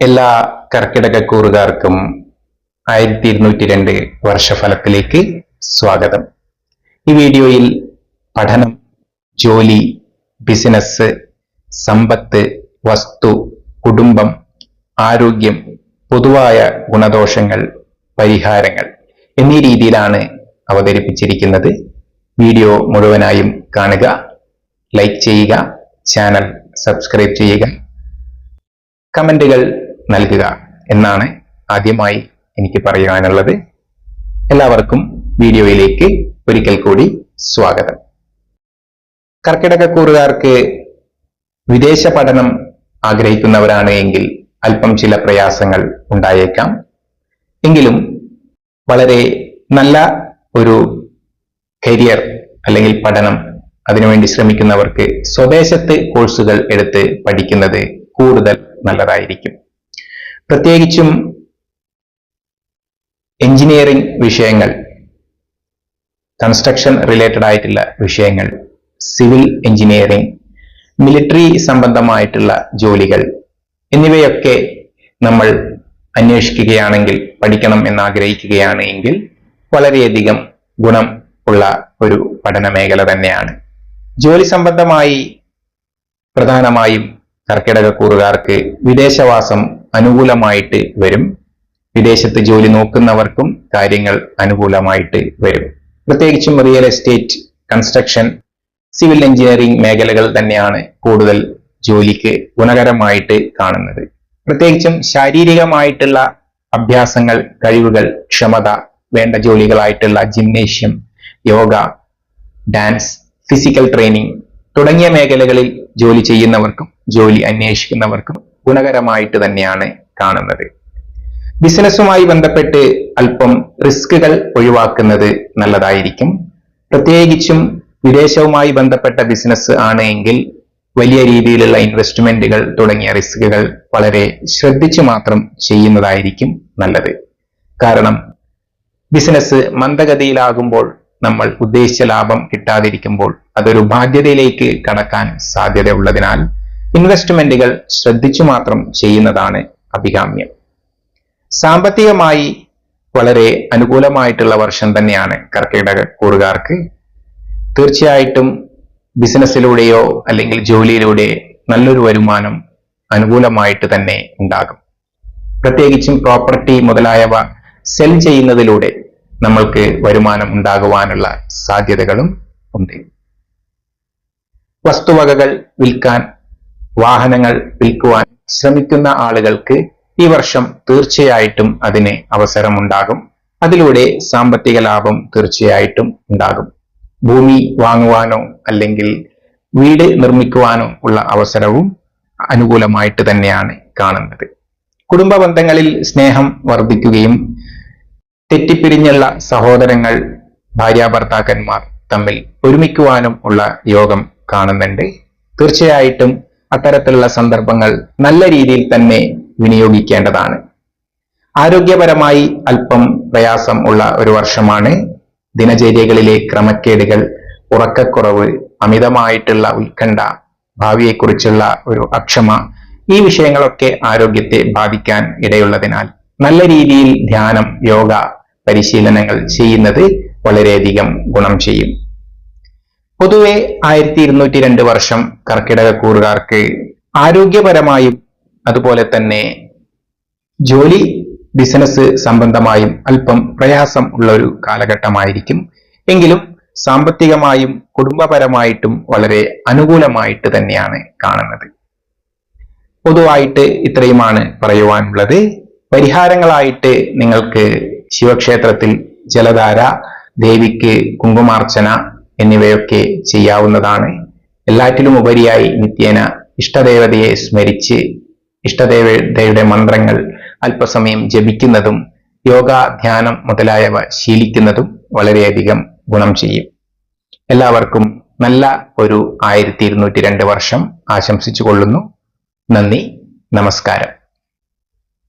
എല്ലാ കർക്കിടകക്കൂറുകാർക്കും 1202 വർഷഫലത്തിലേക്ക് സ്വാഗതം. ഈ വീഡിയോയിൽ പഠനം, ജോലി, ബിസിനസ്, സമ്പത്ത്, വസ്തു, കുടുംബം, ആരോഗ്യം, പൊതുവായ ഗുണദോഷങ്ങൾ, പരിഹാരങ്ങൾ എന്നീ രീതിയിലാണ് അവതരിപ്പിച്ചിരിക്കുന്നത്. വീഡിയോ മുഴുവനായും കാണുക, ലൈക്ക് ചെയ്യുക, ചാനൽ സബ്സ്ക്രൈബ് ചെയ്യുക, കമന്റുകൾ നൽകുക എന്നാണ് ആദ്യമായി എനിക്ക് പറയാനുള്ളത്. എല്ലാവർക്കും വീഡിയോയിലേക്ക് ഒരിക്കൽ കൂടി സ്വാഗതം. കർക്കിടകക്കൂറുകാർക്ക് വിദേശ പഠനം ആഗ്രഹിക്കുന്നവരാണ് എങ്കിൽ അല്പം ചില പ്രയാസങ്ങൾ ഉണ്ടായേക്കാം. എങ്കിലും വളരെ നല്ല ഒരു കരിയർ അല്ലെങ്കിൽ പഠനം അതിനുവേണ്ടി ശ്രമിക്കുന്നവർക്ക് സ്വദേശത്ത് കോഴ്സുകൾ എടുത്ത് പഠിക്കുന്നത് കൂടുതൽ നല്ലതായിരിക്കും. പ്രത്യേകിച്ചും എഞ്ചിനീയറിംഗ് വിഷയങ്ങൾ, കൺസ്ട്രക്ഷൻ റിലേറ്റഡ് ആയിട്ടുള്ള വിഷയങ്ങൾ, സിവിൽ എഞ്ചിനീയറിംഗ്, മിലിറ്ററി സംബന്ധമായിട്ടുള്ള ജോലികൾ എന്നിവയൊക്കെ നമ്മൾ അന്വേഷിക്കുകയാണെങ്കിൽ, പഠിക്കണം എന്നാഗ്രഹിക്കുകയാണ് എങ്കിൽ വളരെയധികം ഗുണം ഉള്ള ഒരു പഠന മേഖല തന്നെയാണ്. ജോലി സംബന്ധമായി പ്രധാനമായും കർക്കിടകക്കൂറുകാർക്ക് വിദേശവാസം അനുകൂലമായിട്ട് വരും. വിദേശത്ത് ജോലി നോക്കുന്നവർക്കും കാര്യങ്ങൾ അനുകൂലമായിട്ട് വരും. പ്രത്യേകിച്ചും real estate, construction, civil engineering മേഖലകൾ തന്നെയാണ് കൂടുതൽ ജോലിക്ക് ഗുണകരമായിട്ട് കാണുന്നത്. പ്രത്യേകിച്ചും ശാരീരികമായിട്ടുള്ള അഭ്യാസങ്ങൾ, കഴിവുകൾ, ക്ഷമത വേണ്ട ജോലികളായിട്ടുള്ള gymnasium, yoga, dance, physical training തുടങ്ങിയ മേഖലകളിൽ ജോലി ചെയ്യുന്നവർക്കും ജോലി അന്വേഷിക്കുന്നവർക്കും ഗുണകരമായിട്ട് തന്നെയാണ് കാണുന്നത്. ബിസിനസ്സുമായി ബന്ധപ്പെട്ട് അല്പം റിസ്കുകൾ ഒഴിവാക്കുന്നത് നല്ലതായിരിക്കും. പ്രത്യേകിച്ചും വിദേശവുമായി ബന്ധപ്പെട്ട ബിസിനസ് ആണ് എങ്കിൽ വലിയ രീതിയിലുള്ള ഇൻവെസ്റ്റ്മെന്റുകൾ തുടങ്ങിയ റിസ്കുകൾ വളരെ ശ്രദ്ധിച്ചു മാത്രം ചെയ്യുന്നതായിരിക്കും നല്ലത്. കാരണം ബിസിനസ് മന്ദഗതിയിലാകുമ്പോൾ, നമ്മൾ ഉദ്ദേശിച്ച ലാഭം കിട്ടാതിരിക്കുമ്പോൾ അതൊരു ബാധ്യതയിലേക്ക് കടക്കാൻ സാധ്യതയുള്ളതിനാൽ ഇൻവെസ്റ്റ്മെന്റുകൾ ശ്രദ്ധിച്ചു മാത്രം ചെയ്യുന്നതാണ് അഭികാമ്യം. സാമ്പത്തികമായി വളരെ അനുകൂലമായിട്ടുള്ള വർഷം തന്നെയാണ് കർക്കിടകക്കൂറുകാർക്ക്. തീർച്ചയായിട്ടും ബിസിനസ്സിലൂടെയോ അല്ലെങ്കിൽ ജോലിയിലൂടെ നല്ലൊരു വരുമാനം അനുകൂലമായിട്ട് തന്നെ ഉണ്ടാകും. പ്രത്യേകിച്ചും പ്രോപ്പർട്ടി മുതലായവ സെൽ ചെയ്യുന്നതിലൂടെ നമ്മൾക്ക് വരുമാനം ഉണ്ടാകുവാനുള്ള സാധ്യതകളും ഉണ്ട്. വസ്തുവകകൾ വിൽക്കാൻ, വാഹനങ്ങൾ വിൽക്കുവാൻ ശ്രമിക്കുന്ന ആളുകൾക്ക് ഈ വർഷം തീർച്ചയായിട്ടും അതിന് അവസരമുണ്ടാകും. അതിലൂടെ സാമ്പത്തിക ലാഭം തീർച്ചയായിട്ടും ഉണ്ടാകും. ഭൂമി വാങ്ങുവാനോ അല്ലെങ്കിൽ വീട് നിർമ്മിക്കുവാനോ ഉള്ള അവസരവും അനുകൂലമായിട്ട് തന്നെയാണ് കാണുന്നത്. കുടുംബ ബന്ധങ്ങളിൽ സ്നേഹം വർദ്ധിക്കുകയും തെറ്റിപ്പിരിഞ്ഞുള്ള സഹോദരങ്ങൾ, ഭാര്യാഭർത്താക്കന്മാർ തമ്മിൽ ഒരുമിക്കുവാനും ഉള്ള യോഗം കാണുന്നുണ്ട്. തീർച്ചയായിട്ടും അത്തരത്തിലുള്ള സന്ദർഭങ്ങൾ നല്ല രീതിയിൽ തന്നെ വിനിയോഗിക്കേണ്ടതാണ്. ആരോഗ്യപരമായി അല്പം പ്രയാസം ഉള്ള ഒരു വർഷമാണ്. ദിനചര്യകളിലെ ക്രമക്കേടുകൾ, ഉറക്കക്കുറവ്, അമിതമായിട്ടുള്ള ഉത്കണ്ഠ, ഭാവിയെക്കുറിച്ചുള്ള ഒരു അക്ഷമ, ഈ വിഷയങ്ങളൊക്കെ ആരോഗ്യത്തെ ബാധിക്കാൻ ഇടയുള്ളതിനാൽ നല്ല രീതിയിൽ ധ്യാനം, യോഗ പരിശീലനങ്ങൾ ചെയ്യുന്നത് വളരെയധികം ഗുണം ചെയ്യും. പൊതുവെ 1202 വർഷം കർക്കിടകക്കൂറുകാർക്ക് ആരോഗ്യപരമായും അതുപോലെ തന്നെ ജോലി, ബിസിനസ് സംബന്ധമായും അല്പം പ്രയാസം ഉള്ള ഒരു കാലഘട്ടമായിരിക്കും. എങ്കിലും സാമ്പത്തികമായും കുടുംബപരമായിട്ടും വളരെ അനുകൂലമായിട്ട് തന്നെയാണ് കാണുന്നത്. പൊതുവായിട്ട് ഇത്രയുമാണ് പറയുവാനുള്ളത്. പരിഹാരങ്ങളായിട്ട് നിങ്ങൾക്ക് ശിവക്ഷേത്രത്തിൽ ജലധാര, ദേവിക്ക് കുങ്കുമാർച്ചന എന്നിവയൊക്കെ ചെയ്യാവുന്നതാണ്. എല്ലാറ്റിലും ഉപരിയായി നിത്യേന ഇഷ്ടദേവതയെ സ്മരിച്ച് ഇഷ്ടദേവതയുടെ മന്ത്രങ്ങൾ അല്പസമയം ജപിക്കുന്നതും യോഗ, ധ്യാനം മുതലായവ ശീലിക്കുന്നതും വളരെയധികം ഗുണം ചെയ്യും. എല്ലാവർക്കും നല്ല ഒരു 1202 വർഷം ആശംസിച്ചു കൊള്ളുന്നു. നന്ദി, നമസ്കാരം.